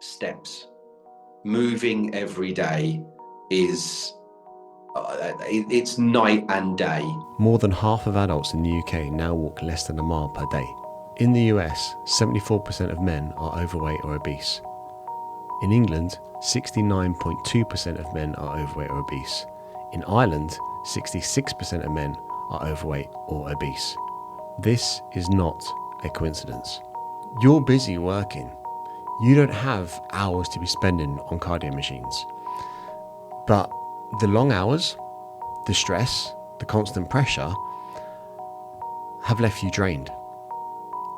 steps. Moving every day is it's night and day. More than half of adults in the UK now walk less than a mile per day. In the US, 74% of men are overweight or obese. In England, 69.2% of men are overweight or obese. In Ireland, 66% of men are overweight or obese. This is not a coincidence. You're busy working. You don't have hours to be spending on cardio machines. But the long hours, the stress, the constant pressure have left you drained.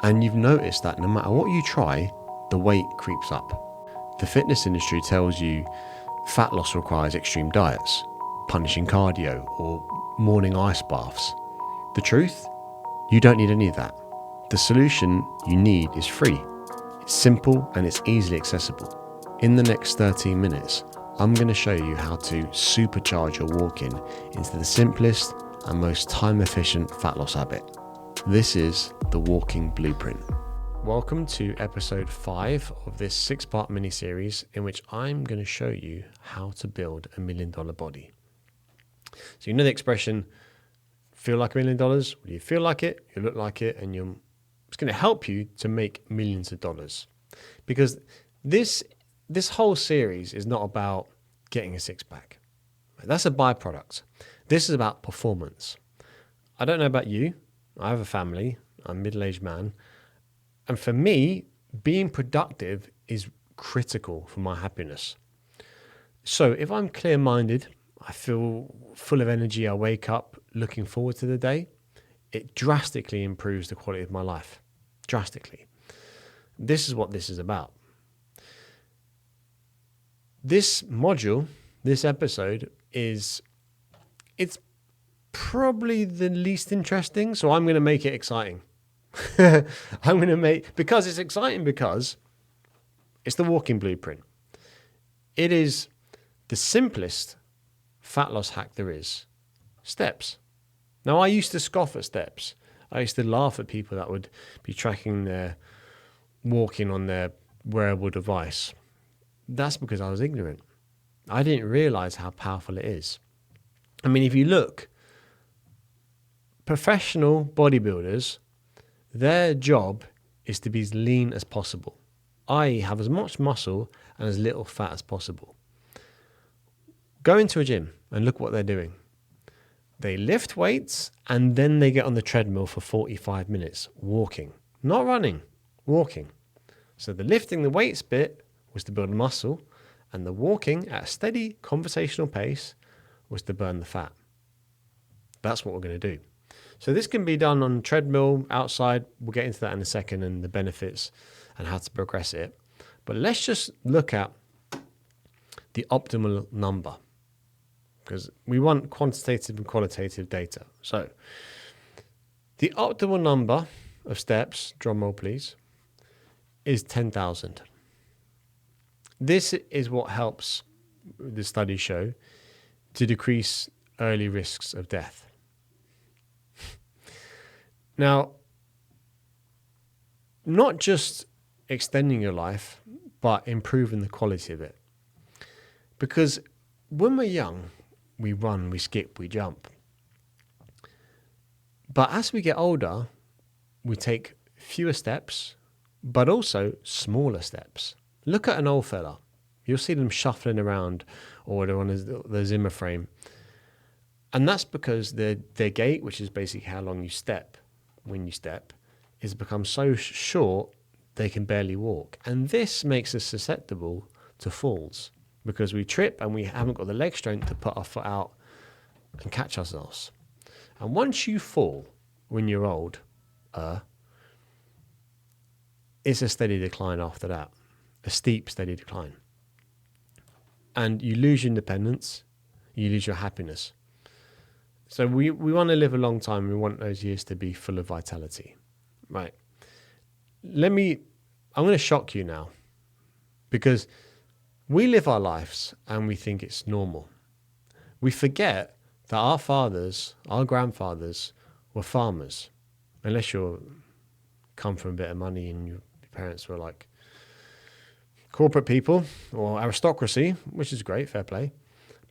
And you've noticed that no matter what you try, the weight creeps up. The fitness industry tells you fat loss requires extreme diets, punishing cardio, or morning ice baths. The truth? You don't need any of that. The solution you need is free. It's simple and it's easily accessible. In the next 13 minutes, I'm going to show you how to supercharge your walking into the simplest and most time-efficient fat loss habit. This is the Walking Blueprint. Welcome to episode 5 of this 6-part mini-series in which I'm going to show you how to build $1 million body. So you know the expression, feel like $1 million? Well, you feel like it, you look like it, and it's going to help you to make millions of dollars. Because this whole series is not about getting a six-pack. That's a byproduct. This is about performance. I don't know about you. I have a family. I'm a middle-aged man. And for me, being productive is critical for my happiness. So if I'm clear-minded, I feel full of energy, I wake up looking forward to the day, it drastically improves the quality of my life. Drastically. This is what this is about. This module, this episode, it's probably the least interesting, so I'm going to make it exciting. Because it's exciting because it's the walking blueprint. It is the simplest fat loss hack there is. Steps. Now, I used to scoff at steps. I used to laugh at people that would be tracking their walking on their wearable device. That's because I was ignorant. I didn't realize how powerful it is. I mean, if you look, professional bodybuilders, their job is to be as lean as possible, i.e. have as much muscle and as little fat as possible. Go into a gym and look what they're doing. They lift weights and then they get on the treadmill for 45 minutes, walking. Not running, walking. So the lifting the weights bit was to build muscle, and the walking at a steady conversational pace was to burn the fat. That's what we're going to do. So this can be done on treadmill, outside. We'll get into that in a second and the benefits and how to progress it. But let's just look at the optimal number, because we want quantitative and qualitative data. So the optimal number of steps, drum roll please, is 10,000. This is what helps, the studies show, to decrease early risks of death. Now, not just extending your life, but improving the quality of it. Because when we're young, we run, we skip, we jump. But as we get older, we take fewer steps, but also smaller steps. Look at an old fella. You'll see them shuffling around, or they're on the Zimmer frame. And that's because their gait, which is basically how long you step when you step, is become so short they can barely walk. And this makes us susceptible to falls because we trip and we haven't got the leg strength to put our foot out and catch ourselves. And once you fall when you're old, it's a steady decline after that. A steep, steady decline. And you lose your independence, you lose your happiness. So we want to live a long time. We want those years to be full of vitality. Right. I'm going to shock you now, because we live our lives and we think it's normal. We forget that our fathers, our grandfathers were farmers, unless you come from a bit of money and your parents were like corporate people or aristocracy, which is great, fair play.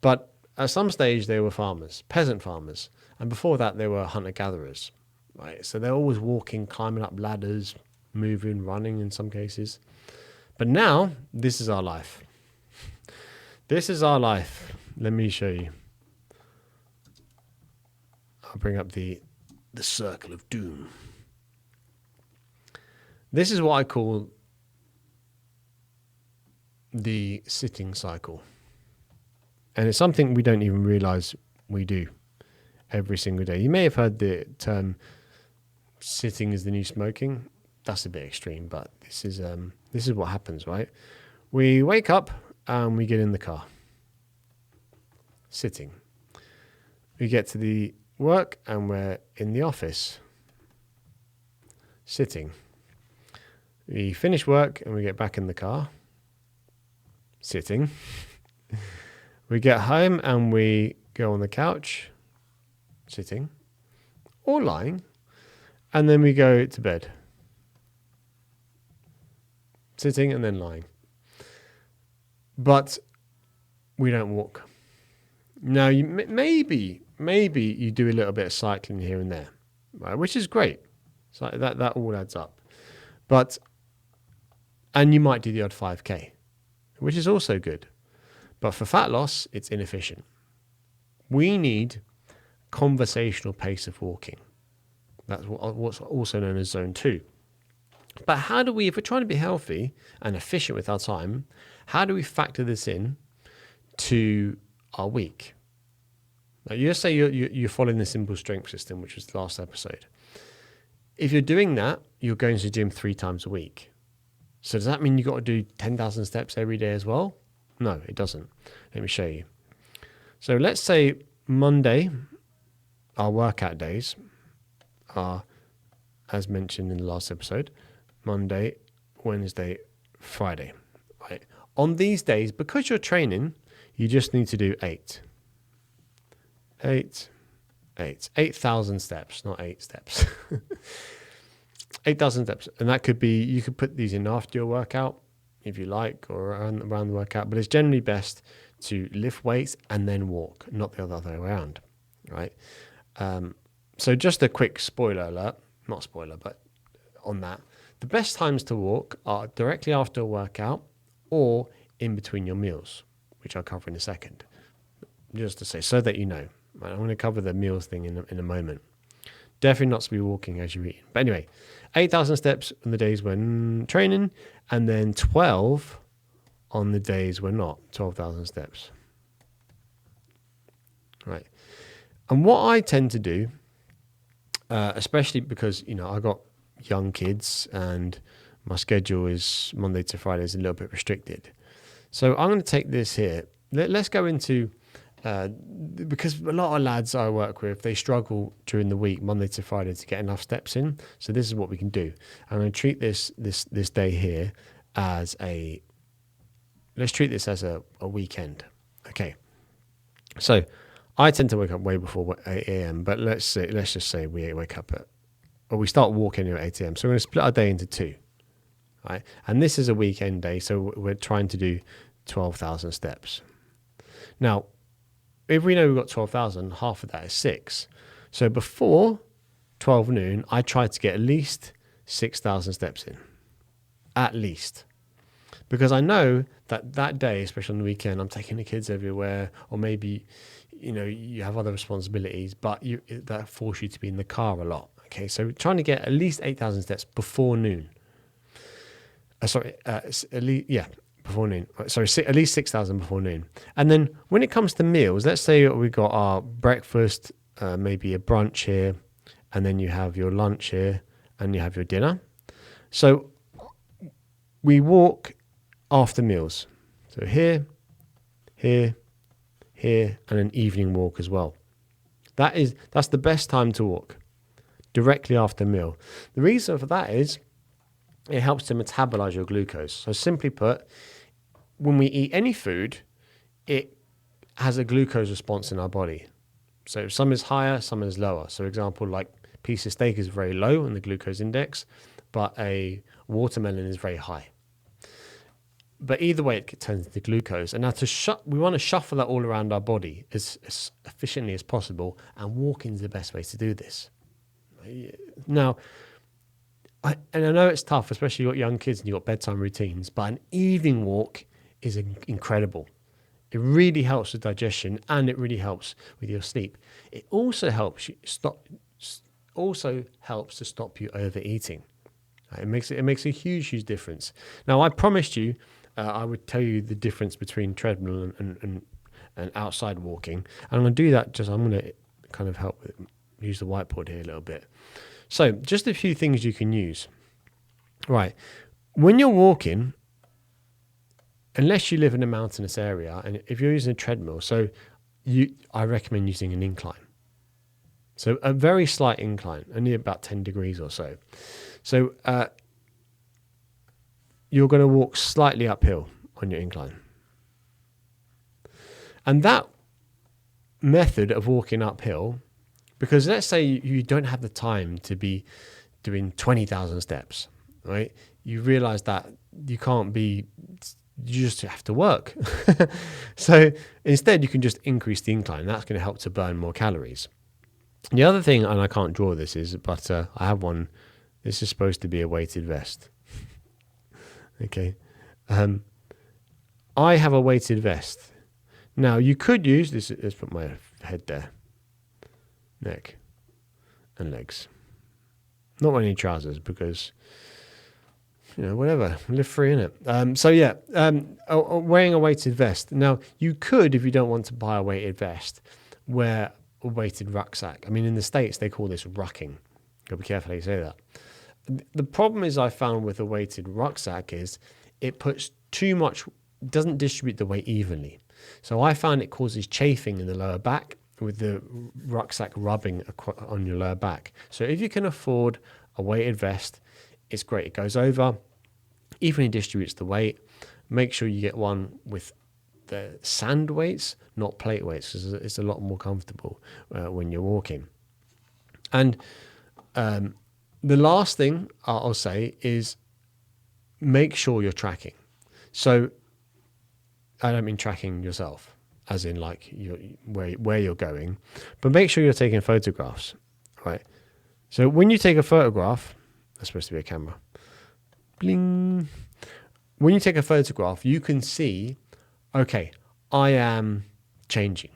But at some stage, they were farmers, peasant farmers. And before that, they were hunter-gatherers, right? So they're always walking, climbing up ladders, moving, running in some cases. But now, this is our life. This is our life. Let me show you. I'll bring up the circle of doom. This is what I call the sitting cycle. And it's something we don't even realize we do every single day. You may have heard the term sitting is the new smoking. That's a bit extreme, but this is what happens, right? We wake up and we get in the car. Sitting. We get to the work and we're in the office. Sitting. We finish work and we get back in the car. Sitting. We get home and we go on the couch. Sitting. Or lying. And then we go to bed. Sitting and then lying. But we don't walk. Now, maybe you do a little bit of cycling here and there, right? Which is great. So that all adds up. And you might do the odd 5K, which is also good. But for fat loss, it's inefficient. We need conversational pace of walking. That's what's also known as zone 2. But how do we, if we're trying to be healthy and efficient with our time, how do we factor this in to our week? Now, you just say you're following the simple strength system, which was the last episode. If you're doing that, you're going to the gym 3 times a week. So does that mean you've got to do 10,000 steps every day as well? No, it doesn't. Let me show you. So let's say Monday, our workout days are, as mentioned in the last episode, Monday, Wednesday, Friday. Right. On these days, because you're training, you just need to do 8,000 steps, not 8 steps. 8,000 steps. And that could be, you could put these in after your workout if you like, or around the workout, but it's generally best to lift weights and then walk, not the other way around, right? So just a quick spoiler alert, not spoiler, but on that, the best times to walk are directly after a workout or in between your meals, which I'll cover in a second, just to say, so that you know. Right? I'm going to cover the meals thing in a moment. Definitely not to be walking as you're eating. But anyway, 8,000 steps on the days when training, and then 12 on the days when not, 12,000 steps. Right. And what I tend to do, especially because, I got young kids and my schedule is Monday to Friday is a little bit restricted. So I'm going to take this here. Let's go into, because a lot of lads I work with, they struggle during the week, Monday to Friday, to get enough steps in. So this is what we can do. I'm going to treat this day here as let's treat this as a weekend. Okay. So I tend to wake up way before 8 a.m., but let's just say we wake up we start walking at 8 a.m. So we're going to split our day into 2, right? And this is a weekend day, so we're trying to do 12,000 steps. Now, if we know we've got 12,000, half of that is 6. So before 12 noon, I try to get at least 6,000 steps in. At least. Because I know that day, especially on the weekend, I'm taking the kids everywhere, or maybe, you have other responsibilities, but that force you to be in the car a lot. Okay, so trying to get at least 8,000 steps before noon. Before noon. Sorry, at least 6,000 before noon. And then when it comes to meals, let's say we got our breakfast, maybe a brunch here, and then you have your lunch here, and you have your dinner. So we walk after meals. So here, and an evening walk as well. That's the best time to walk, directly after a meal. The reason for that is it helps to metabolize your glucose. So simply put, when we eat any food, it has a glucose response in our body. So some is higher, some is lower. So example, like a piece of steak is very low in the glucose index, but a watermelon is very high. But either way, it turns into glucose. And now we want to shuffle that all around our body as efficiently as possible. And walking is the best way to do this. Now, I know it's tough, especially you've got young kids and you've got bedtime routines, but an evening walk is incredible. It really helps with digestion and it really helps with your sleep. It also helps to stop you overeating. It makes a huge difference. Now, I promised you I would tell you the difference between treadmill and outside walking. And I'm going to do that. I'm going to kind of use the whiteboard here a little bit. So just a few things you can use. Right. When you're walking, unless you live in a mountainous area, and if you're using a treadmill, I recommend using an incline. So a very slight incline, only about 10 degrees or so. So you're going to walk slightly uphill on your incline. And that method of walking uphill, because let's say you don't have the time to be doing 20,000 steps, right? You realize that you just have to work. So instead, you can just increase the incline. That's going to help to burn more calories. The other thing, and I can't draw this, but I have one. This is supposed to be a weighted vest. Okay. I have a weighted vest. Now, you could use this. Let's put my head there. Neck and legs. Not any trousers because, whatever. Live free, innit? Wearing a weighted vest. Now, you could, if you don't want to buy a weighted vest, wear a weighted rucksack. I mean, in the States, they call this rucking. Gotta be careful how you say that. The problem is I found with a weighted rucksack is it puts doesn't distribute the weight evenly. So I found it causes chafing in the lower back with the rucksack rubbing on your lower back. So if you can afford a weighted vest, it's great. It goes over, evenly distributes the weight. Make sure you get one with the sand weights, not plate weights, because it's a lot more comfortable when you're walking. And the last thing I'll say is make sure you're tracking. So I don't mean tracking yourself, as in like where you're going, but make sure you're taking photographs, right? So when you take a photograph, that's supposed to be a camera. Bling. When you take a photograph, you can see, okay, I am changing.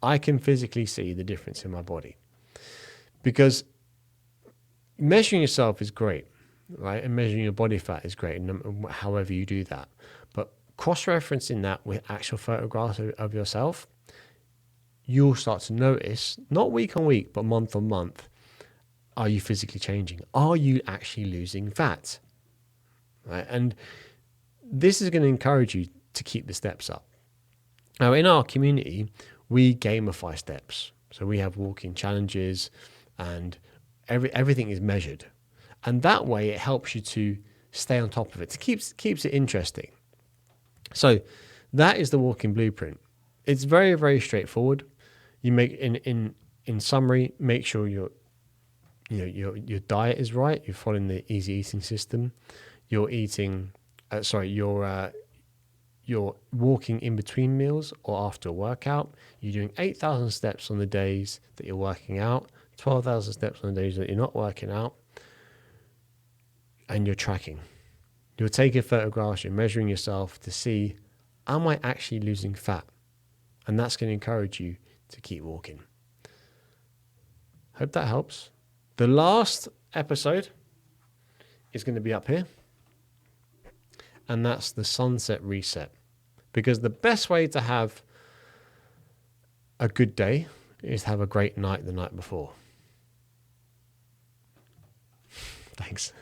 I can physically see the difference in my body. Because measuring yourself is great, right? And measuring your body fat is great, however you do that. But cross-referencing that with actual photographs of yourself, you'll start to notice, not week on week, but month on month, are you physically changing? Are you actually losing fat? Right? And this is going to encourage you to keep the steps up. Now, in our community, we gamify steps. So we have walking challenges and everything is measured. And that way it helps you to stay on top of it. It keeps it interesting. So that is the walking blueprint. It's very, very straightforward. You make in summary, make sure your diet is right. You're following the easy eating system. You're eating, you're walking in between meals or after a workout. You're doing 8,000 steps on the days that you're working out, 12,000 steps on the days that you're not working out, and you're tracking. You're taking photographs, you're measuring yourself to see, am I actually losing fat? And that's going to encourage you to keep walking. Hope that helps. The last episode is going to be up here. And that's the sunset reset. Because the best way to have a good day is to have a great night the night before. Thanks.